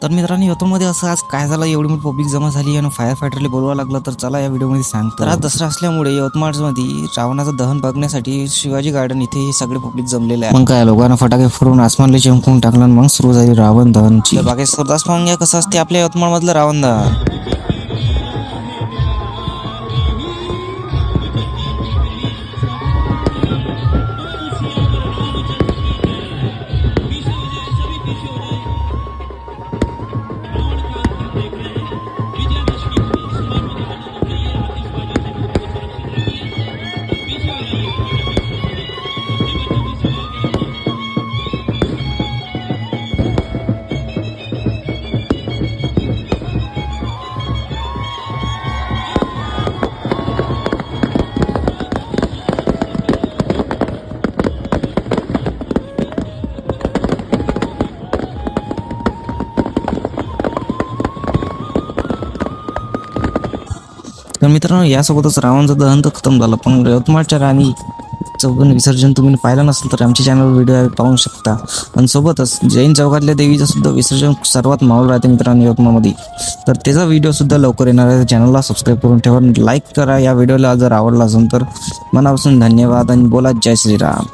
तर मित्रांनो, यवतमाळमध्ये असं आज काय झालं, एवढी मोठी पब्लिक जमा झाली आणि फायर फायटरला बोलवा लागलं. तर चला या व्हिडिओमध्ये सांगतो. तर आज दसरा असल्यामुळे यवतमाळमध्ये रावणाचं दहन बघण्यासाठी शिवाजी गार्डन इथे सगळे पब्लिक जमलेले आहे. मग काय लोकांना फटाके फोडून आसमानला चमकून टाकलं, मग सुरू झाली रावण दहनची. बाकी स्वतःच पाहून घ्या कसं असते आपल्या यवतमाळमधलं रावण दहन. तर मित्रांनो, यासोबतच रावणाचं दहन तर खतम झालं, पण यवतमाळच्या राणी चौघन विसर्जन तुम्ही पाहिलं नसेल तर आमच्या चॅनलवर व्हिडिओ पाहू शकता. आणि सोबतच जैन चौकातल्या देवीचं सुद्धा विसर्जन सर्वात माहोल राहते मित्रांनो यवतमाळमध्ये. तर त्याचा व्हिडिओ सुद्धा लवकर येणार आहे. चॅनलला सबस्क्राईब करून ठेवा, लाईक करा. या व्हिडिओला जर आवडला असेल तर मनापासून धन्यवाद आणि बोला जय श्रीराम.